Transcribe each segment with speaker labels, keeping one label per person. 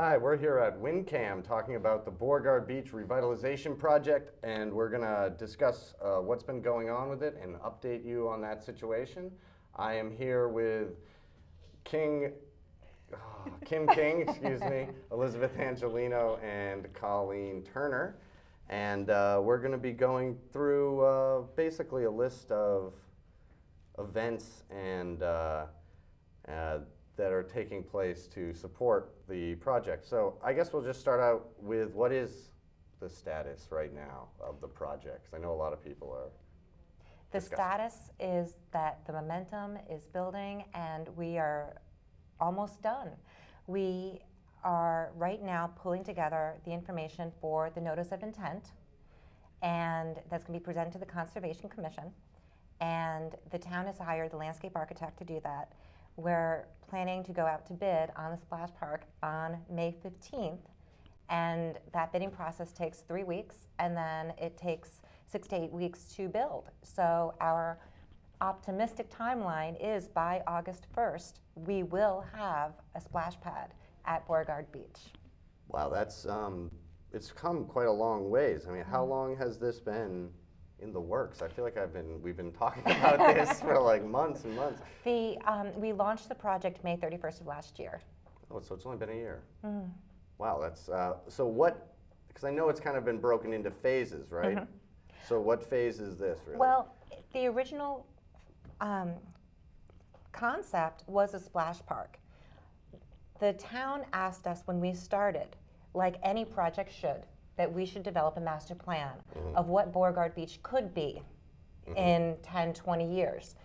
Speaker 1: Hi, we're here at WinCam talking about the Beauregard Beach Revitalization Project, and we're going to discuss what's been going on with it and update you on that situation. I am here with Kim King, excuse me, Elizabeth Angelino, and Colleen Turner. And we're going to be going through basically a list of events and that are taking place to support the project. So I guess we'll just start out with what is the status right now of the project? 'Cause I know a lot of people are
Speaker 2: The
Speaker 1: discussing.
Speaker 2: status is that the momentum is building and we are almost done. We are right now pulling together the information for the notice of intent, and that's going to be presented to the Conservation Commission. And the town has hired the landscape architect to do that. We're planning to go out to bid on the splash park on May 15th, and that bidding process takes 3 weeks, and then it takes 6 to 8 weeks to build. So our optimistic timeline is by August 1st, we will have a splash pad at Beauregard Beach.
Speaker 1: Wow, that's it's come quite a long ways. I mean, how long has this been in the works? I feel like we've been talking about this for like months and months.
Speaker 2: We launched the project May 31st of last year.
Speaker 1: Oh, so it's only been a year. Wow, that's so what? Because I know it's kind of been broken into phases, right? So what phase is this really?
Speaker 2: Well, the original concept was a splash park. The town asked us when we started, like any project should, that we should develop a master plan of what Beauregard Beach could be in 10, 20 years,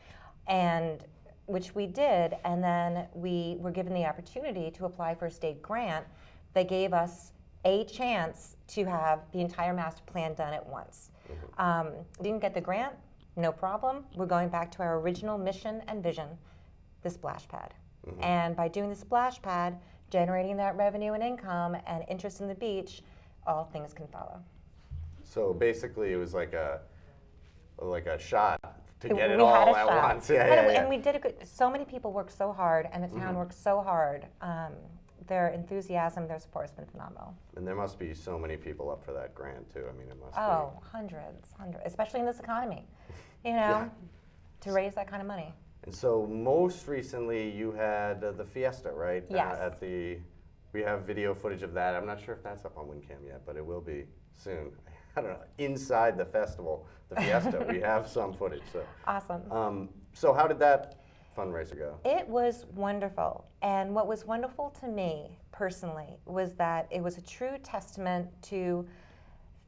Speaker 2: and which we did, and then we were given the opportunity to apply for a state grant. They gave us a chance to have the entire master plan done at once. Didn't get the grant, no problem. We're going back to our original mission and vision, the splash pad. And by doing the splash pad, generating that revenue and income and interest in the beach, all things can follow.
Speaker 1: So basically, it was like a shot to get it
Speaker 2: We had
Speaker 1: all
Speaker 2: a
Speaker 1: at
Speaker 2: shot.
Speaker 1: once.
Speaker 2: And we did a good. So many people worked so hard, and the town worked so hard. Their enthusiasm, their support has been phenomenal.
Speaker 1: And there must be so many people up for that grant too. I mean, it must be.
Speaker 2: Hundreds, especially in this economy,
Speaker 1: Yeah.
Speaker 2: to raise that kind of money.
Speaker 1: And so most recently, you had the fiesta, right?
Speaker 2: Yes.
Speaker 1: We have video footage of that. I'm not sure if that's up on WinCam yet, but it will be soon. I don't know. Inside the festival, the fiesta, we have some footage. So.
Speaker 2: Awesome.
Speaker 1: So how did that fundraiser go?
Speaker 2: It was wonderful. And what was wonderful to me personally was that it was a true testament to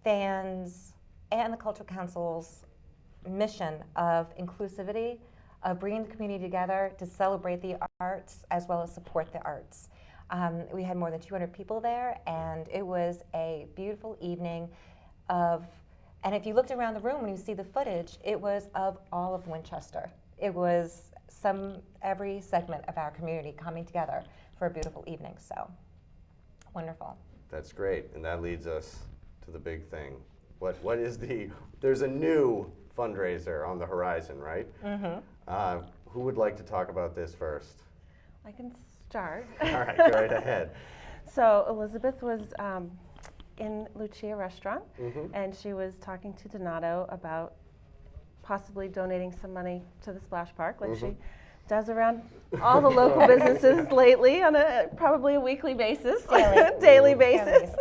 Speaker 2: fans and the Cultural Council's mission of inclusivity, of bringing the community together to celebrate the arts as well as support the arts. We had more than 200 people there, and it was a beautiful evening and if you looked around the room when you see the footage, it was of all of Winchester. It was every segment of our community coming together for a beautiful evening, so wonderful.
Speaker 1: That's great, and that leads us to the big thing. What is there's a new fundraiser on the horizon, right? Who would like to talk about this first?
Speaker 3: I can start.
Speaker 1: All right, go right ahead.
Speaker 3: So Elizabeth was in Lucia Restaurant, and she was talking to Donato about possibly donating some money to the splash park, like she does around all the local businesses lately on probably a weekly basis, daily basis.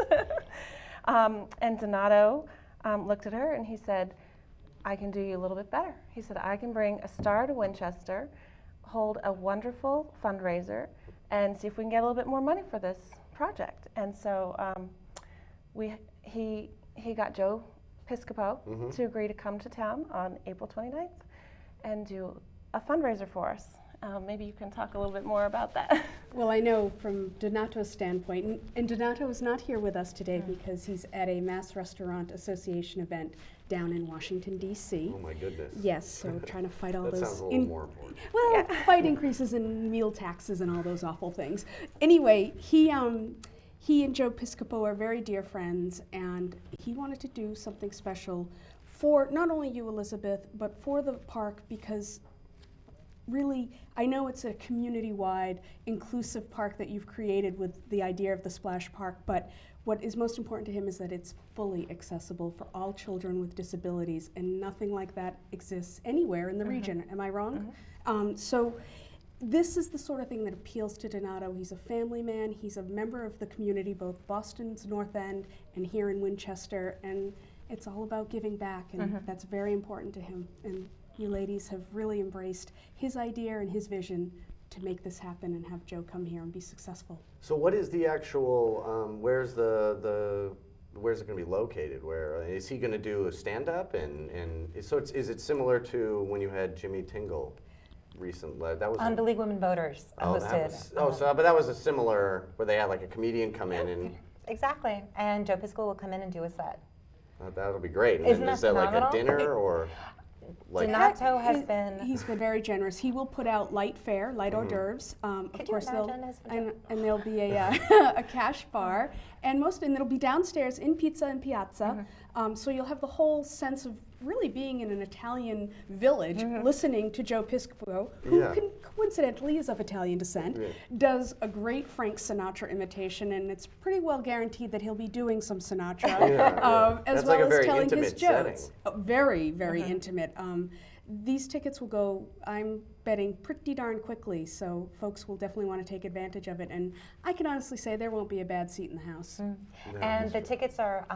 Speaker 3: And Donato looked at her and he said, I can do you a little bit better. He said, I can bring a star to Winchester, hold a wonderful fundraiser, and see if we can get a little bit more money for this project. And so he got Joe Piscopo to agree to come to town on April 29th and do a fundraiser for us. Maybe you can talk a little bit more about that.
Speaker 4: Well, I know from Donato's standpoint, and Donato is not here with us today because he's at a Mass Restaurant Association event down in Washington, D.C.
Speaker 1: Oh my goodness.
Speaker 4: Yes, so we're trying to fight all
Speaker 1: That
Speaker 4: those.
Speaker 1: sounds a little more important.
Speaker 4: Well, fight increases in meal taxes and all those awful things. Anyway, he and Joe Piscopo are very dear friends, and he wanted to do something special for not only you, Elizabeth, but for the park, because really, I know it's a community-wide, inclusive park that you've created with the idea of the splash park, but what is most important to him is that it's fully accessible for all children with disabilities, and nothing like that exists anywhere in the region. Am I wrong? So this is the sort of thing that appeals to Donato. He's a family man. He's a member of the community, both Boston's North End and here in Winchester, and it's all about giving back, and that's very important to him. And you ladies have really embraced his idea and his vision to make this happen and have Joe come here and be successful.
Speaker 1: So what is the actual, where's where's it going to be located? Where is he going to do a stand-up? And so is it similar to when you had Jimmy Tingle recently? That was
Speaker 2: The League of Women Voters hosted.
Speaker 1: But that was a similar, where they had like a comedian come in and.
Speaker 2: Exactly, and Joe Piscopo will come in and do a set.
Speaker 1: That'll be great. And
Speaker 2: Isn't
Speaker 1: then
Speaker 2: that
Speaker 1: is that like a
Speaker 2: phenomenal?
Speaker 1: dinner or? Like,
Speaker 2: Donato has been.
Speaker 4: He's been very generous. He will put out light fare, light hors d'oeuvres. Of
Speaker 2: Could you
Speaker 4: course,
Speaker 2: imagine his
Speaker 4: and there'll be a, a cash bar, and it'll be downstairs in Pizza and Piazza. So you'll have the whole sense of really being in an Italian village, listening to Joe Piscopo, who coincidentally is of Italian descent, does a great Frank Sinatra imitation, and it's pretty well guaranteed that he'll be doing some Sinatra, as
Speaker 1: That's
Speaker 4: well
Speaker 1: like a
Speaker 4: as
Speaker 1: very
Speaker 4: telling his
Speaker 1: intimate setting.
Speaker 4: jokes. Very, very intimate. These tickets will go, I'm betting, pretty darn quickly, so folks will definitely want to take advantage of it. And I can honestly say there won't be a bad seat in the house.
Speaker 2: And the tickets are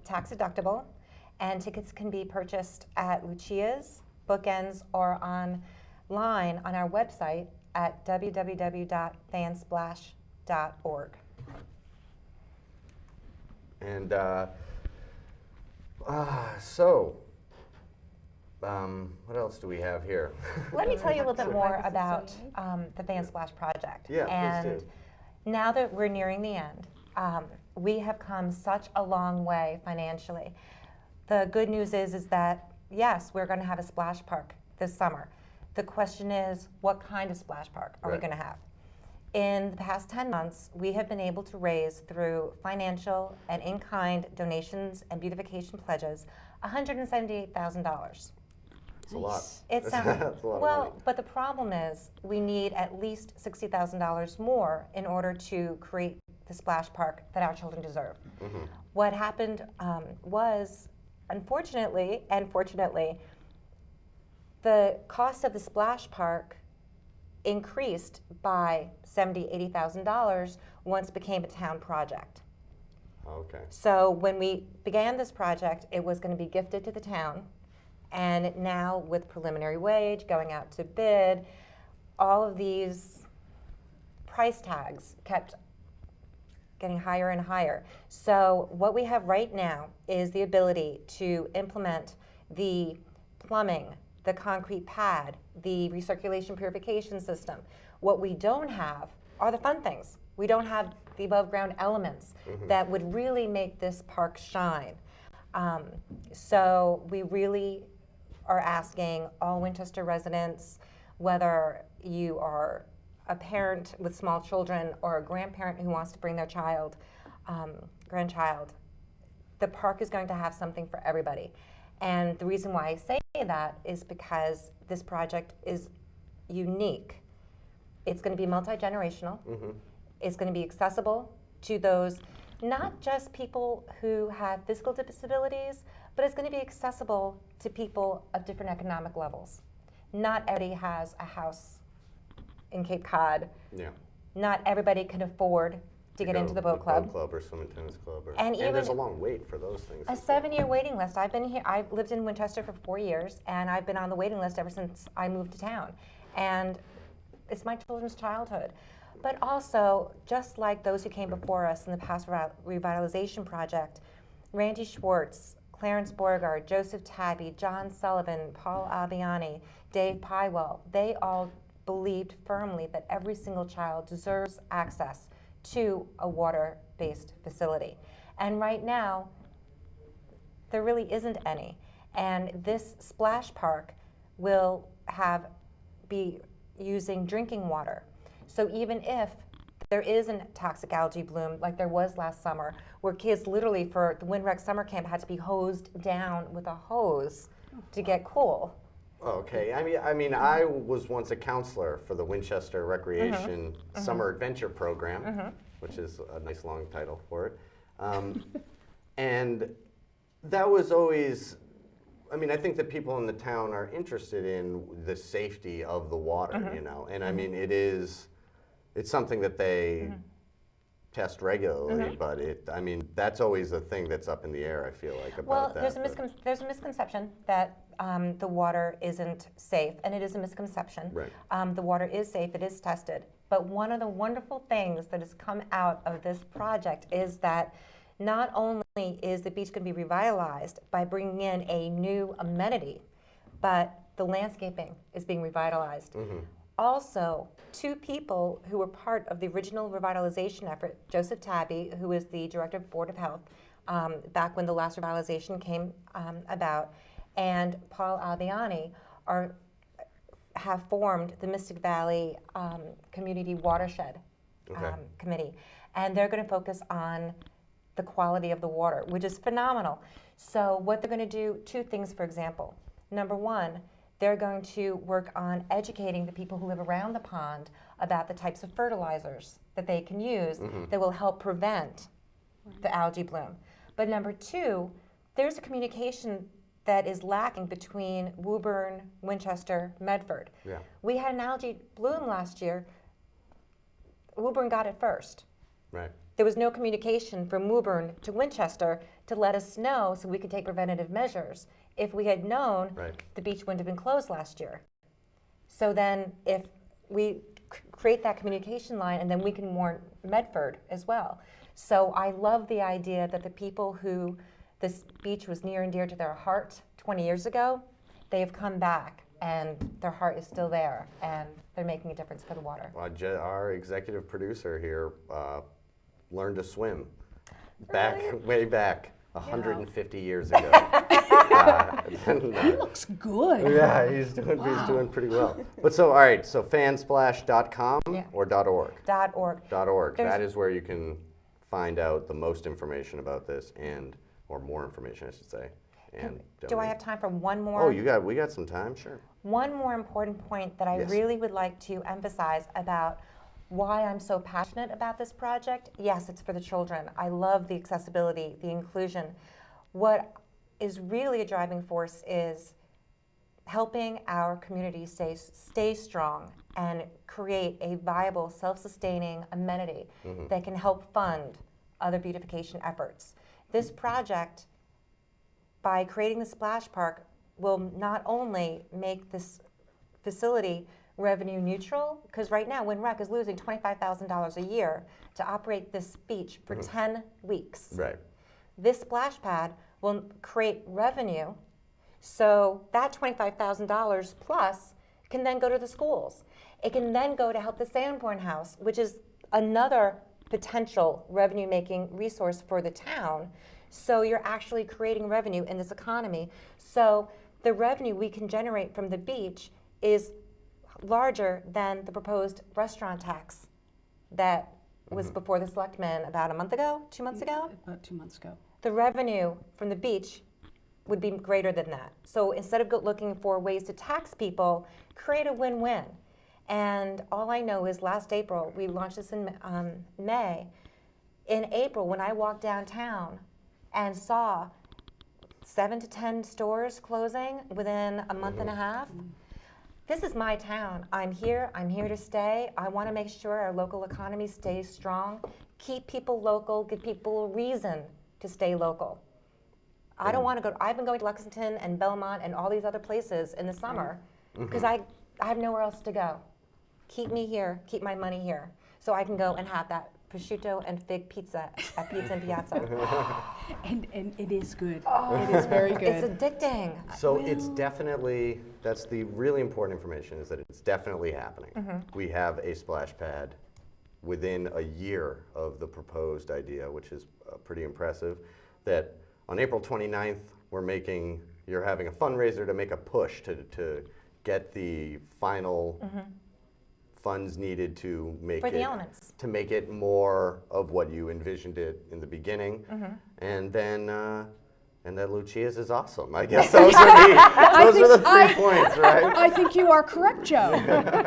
Speaker 2: tax deductible, and tickets can be purchased at Lucia's, Bookends, or online on our website at www.fansplash.org.
Speaker 1: And what else do we have here?
Speaker 2: Let me tell you a little bit more about the Fansplash project.
Speaker 1: Yeah,
Speaker 2: and
Speaker 1: please do.
Speaker 2: Now that we're nearing the end, we have come such a long way financially. The good news is that, yes, we're going to have a splash park this summer. The question is, what kind of splash park are we going to have? In the past 10 months, we have been able to raise, through financial and in-kind donations and beautification pledges, $178,000.
Speaker 1: It's a lot.
Speaker 2: It's
Speaker 1: That's a lot of money.
Speaker 2: but the problem is we need at least $60,000 more in order to create the splash park that our children deserve. What happened was, unfortunately and fortunately, the cost of the splash park increased by $70,000, $80,000 once it became a town project.
Speaker 1: Okay.
Speaker 2: So when we began this project, it was going to be gifted to the town. And now, with preliminary wage, going out to bid, all of these price tags kept getting higher and higher. So what we have right now is the ability to implement the plumbing, the concrete pad, the recirculation purification system. What we don't have are the fun things. We don't have the above ground elements that would really make this park shine. So we really are asking all Winchester residents, whether you are a parent with small children or a grandparent who wants to bring their child, grandchild, the park is going to have something for everybody. And the reason why I say that is because this project is unique. It's going to be multi-generational. It's going to be accessible to those, not just people who have physical disabilities, but it's going to be accessible to people of different economic levels. Not everybody has a house in Cape Cod.
Speaker 1: Yeah.
Speaker 2: Not everybody can afford to get into the boat club.
Speaker 1: Boat club or swimming tennis club.
Speaker 2: And even
Speaker 1: there's a long wait for those things.
Speaker 2: A 7-year waiting list. I've been here. I've lived in Winchester for 4 years, and I've been on the waiting list ever since I moved to town. And it's my children's childhood. But also, just like those who came before us in the past revitalization project, Randy Schwartz, Clarence Beauregard, Joseph Tabby, John Sullivan, Paul Albiani, Dave Pywell, they all believed firmly that every single child deserves access to a water-based facility. And right now, there really isn't any. And this splash park will be using drinking water. So even if there is a toxic algae bloom like there was last summer, where kids literally for the Windwreck summer camp had to be hosed down with a hose to get cool,
Speaker 1: Okay, I was once a counselor for the Winchester Recreation Summer Adventure Program, which is a nice long title for it. And that was always, I think that people in the town are interested in the safety of the water, you know, and it's something that they test regularly, but that's always a thing that's up in the air, I feel like, about
Speaker 2: Well,
Speaker 1: that.
Speaker 2: there's a misconception that the water isn't safe, and it is a misconception.
Speaker 1: Right.
Speaker 2: The water is safe, it is tested. But one of the wonderful things that has come out of this project is that not only is the beach going to be revitalized by bringing in a new amenity, but the landscaping is being revitalized. Also, two people who were part of the original revitalization effort, Joseph Tabby, who is the director of Board of Health, back when the last revitalization came about, and Paul Albiani have formed the Mystic Valley Community Watershed Committee. And they're going to focus on the quality of the water, which is phenomenal. So what they're going to do, two things, for example. Number one, they're going to work on educating the people who live around the pond about the types of fertilizers that they can use that will help prevent the algae bloom. But number two, there's a communication that is lacking between Woburn, Winchester, Medford.
Speaker 1: Yeah.
Speaker 2: We had an algae bloom last year. Woburn got it first.
Speaker 1: Right.
Speaker 2: There was no communication from Woburn to Winchester to let us know so we could take preventative measures. If we had known, the beach wouldn't have been closed last year. So then if we create that communication line, and then we can warn Medford as well. So I love the idea that the people who this beach was near and dear to their heart 20 years ago, they have come back and their heart is still there and they're making a difference for the water.
Speaker 1: Well, our executive producer here learned to swim way back 150 years ago.
Speaker 4: He looks good.
Speaker 1: Yeah, he's doing pretty well. But so, all right, so fansplash.com or .org?
Speaker 2: .org.
Speaker 1: .org. That is where you can find out the most information about this or more information, I should say. And
Speaker 2: do I have time for one more?
Speaker 1: Oh, we got some time, sure.
Speaker 2: One more important point that I really would like to emphasize about why I'm so passionate about this project. Yes, it's for the children. I love the accessibility, the inclusion. What is really a driving force is helping our community stay strong and create a viable, self-sustaining amenity that can help fund other beautification efforts. This project, by creating the splash park, will not only make this facility revenue neutral, because right now WinRec is losing $25,000 a year to operate this beach for 10 weeks.
Speaker 1: Right.
Speaker 2: This splash pad will create revenue, so that $25,000 plus can then go to the schools. It can then go to help the Sanborn House, which is another potential revenue-making resource for the town. So you're actually creating revenue in this economy. So the revenue we can generate from the beach is larger than the proposed restaurant tax that was before the selectmen about a month ago, 2 months ago.
Speaker 4: About 2 months ago.
Speaker 2: The revenue from the beach would be greater than that. So instead of looking for ways to tax people, create a win-win. And all I know is last April, we launched this in May. In April, when I walked downtown and saw 7 to 10 stores closing within a month and a half, this is my town. I'm here to stay. I want to make sure our local economy stays strong. Keep people local, give people a reason to stay local. I don't want to go, I've been going to Lexington and Belmont and all these other places in the summer because I have nowhere else to go. Keep me here, keep my money here, so I can go and have that prosciutto and fig pizza at Pizza and Piazza.
Speaker 4: And it is good. It is very good.
Speaker 2: It's addicting.
Speaker 1: So it's definitely, that's the really important information, is that it's definitely happening. We have a splash pad within a year of the proposed idea, which is pretty impressive, that on April 29th, you're having a fundraiser to make a push to get the final funds needed to make
Speaker 2: For the elements.
Speaker 1: to make it more of what you envisioned it in the beginning. And then And that Lucia's is awesome. I guess those are the 3 points, right?
Speaker 4: I think you are correct, Joe.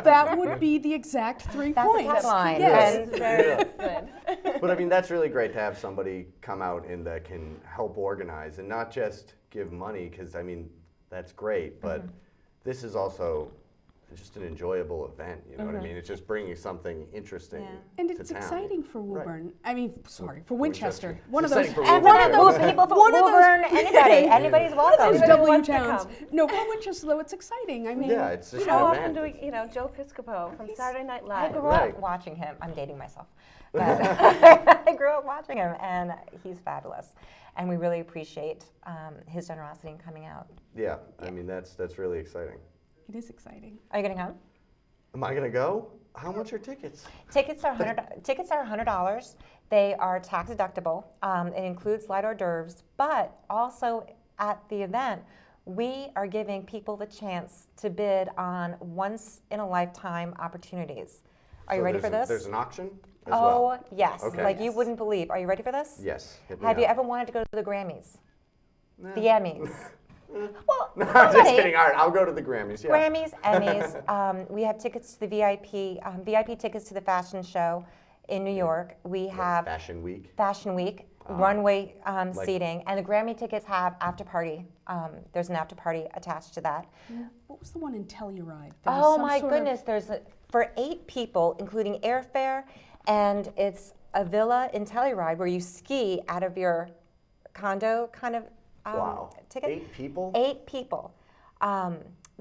Speaker 4: That would be the exact 3
Speaker 2: That's the
Speaker 4: points.
Speaker 2: headline.
Speaker 4: Yes.
Speaker 2: And-
Speaker 3: Very good.
Speaker 1: But I mean, that's really great to have somebody come out and that can help organize and not just give money, because I mean, that's great, but this is also just an enjoyable event, you know what I mean? It's just bringing something interesting
Speaker 2: Yeah.
Speaker 4: And
Speaker 1: to
Speaker 4: it's
Speaker 1: town.
Speaker 4: exciting for Woburn. I mean, sorry, for
Speaker 1: Winchester.
Speaker 4: Winchester. One of
Speaker 1: It's
Speaker 4: those.
Speaker 1: exciting for
Speaker 2: And
Speaker 1: Woburn,
Speaker 2: one of
Speaker 1: too.
Speaker 2: those people from
Speaker 4: One of those-
Speaker 2: Woburn, anybody's welcome.
Speaker 4: Those
Speaker 3: Anybody
Speaker 4: W
Speaker 3: wants to
Speaker 4: towns.
Speaker 3: come.
Speaker 4: No, for Winchester though, it's exciting. I mean,
Speaker 1: Yeah, it's just
Speaker 3: How
Speaker 1: an
Speaker 3: often
Speaker 1: event.
Speaker 3: do we, Joe Piscopo from Saturday Night
Speaker 2: I
Speaker 3: Live?
Speaker 2: grew
Speaker 1: Right.
Speaker 2: up watching him. I'm dating myself. But I grew up watching him, and he's fabulous. And we really appreciate his generosity in coming out.
Speaker 1: Yeah, I mean, that's really exciting.
Speaker 4: it is exciting.
Speaker 2: Are you going to come?
Speaker 1: Am I gonna go? How much are tickets?
Speaker 2: Tickets are $100. They are tax deductible. It includes light hors d'oeuvres, but also at the event, we are giving people the chance to bid on once-in-a-lifetime opportunities. Are you ready for this?
Speaker 1: There's an auction as
Speaker 2: Oh,
Speaker 1: well?
Speaker 2: yes.
Speaker 1: Okay.
Speaker 2: Like you wouldn't believe. Are you ready for this?
Speaker 1: Yes. hit me
Speaker 2: Have you
Speaker 1: up.
Speaker 2: ever wanted to go to the Grammys?
Speaker 1: Nah.
Speaker 2: The Emmys? Well,
Speaker 1: No, I'm just
Speaker 2: somebody-
Speaker 1: kidding. All right, I'll go to the Grammys. Yeah.
Speaker 2: Grammys, Emmys. We have tickets to the VIP tickets to the fashion show in New York. We have
Speaker 1: Fashion Week.
Speaker 2: Fashion Week, runway
Speaker 1: like-
Speaker 2: seating, and the Grammy tickets have after party. There's an after party attached to that.
Speaker 4: What was the one in Telluride? There was
Speaker 2: Oh
Speaker 4: some
Speaker 2: my
Speaker 4: sort of-
Speaker 2: goodness! For 8 people, including airfare, and it's a villa in Telluride where you ski out of your condo kind of
Speaker 1: Wow.
Speaker 2: ticket.
Speaker 1: 8 people?
Speaker 2: 8 people.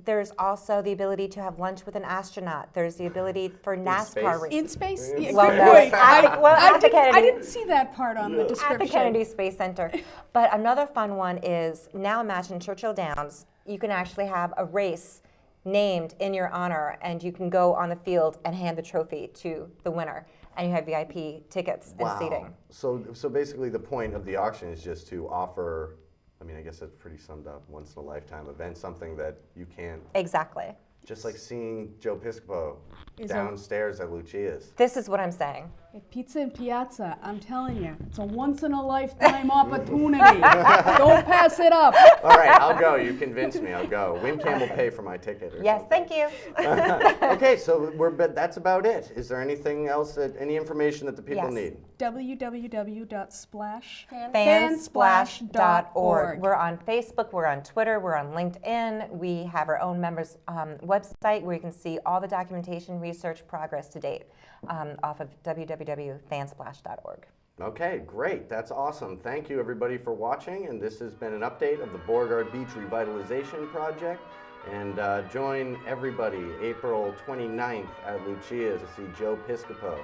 Speaker 2: There's also the ability to have lunch with an astronaut. There's the ability for NASCAR
Speaker 1: space?
Speaker 2: races.
Speaker 4: In space? Yeah,
Speaker 2: Well,
Speaker 4: good
Speaker 2: no,
Speaker 4: point.
Speaker 2: at the Kennedy.
Speaker 4: I didn't see that part on the
Speaker 2: At
Speaker 4: description.
Speaker 2: the Kennedy Space Center. But another fun one is, now imagine Churchill Downs. You can actually have a race named in your honor, and you can go on the field and hand the trophy to the winner. And you have VIP tickets and seating.
Speaker 1: So basically the point of the auction is just to offer, I mean, I guess that's pretty summed up, once in a lifetime event, something that you can't,
Speaker 2: Exactly.
Speaker 1: just like seeing Joe Piscopo
Speaker 4: Is a-
Speaker 1: downstairs at Lucia's.
Speaker 2: This is what I'm saying.
Speaker 4: At Pizza and Piazza, I'm telling you, it's a once-in-a-lifetime opportunity. Don't pass it up.
Speaker 1: All right, I'll go. You convinced me. I'll go. WinCam will pay for my ticket or
Speaker 2: Yes,
Speaker 1: something.
Speaker 2: thank you.
Speaker 1: Okay, so that's about it. Is there anything else, any information that the people
Speaker 2: Yes.
Speaker 1: need?
Speaker 2: Fansplash.org. We're on Facebook, we're on Twitter, we're on LinkedIn. We have our own members' website where you can see all the documentation, research, progress to date off of www.fansplash.org.
Speaker 1: Okay, great. That's awesome. Thank you, everybody, for watching. And this has been an update of the Beauregard Beach Revitalization Project. And join everybody April 29th at Lucia's to see Joe Piscopo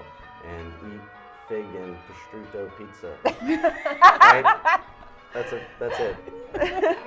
Speaker 1: and eat fig and prosciutto pizza. Right? That's it.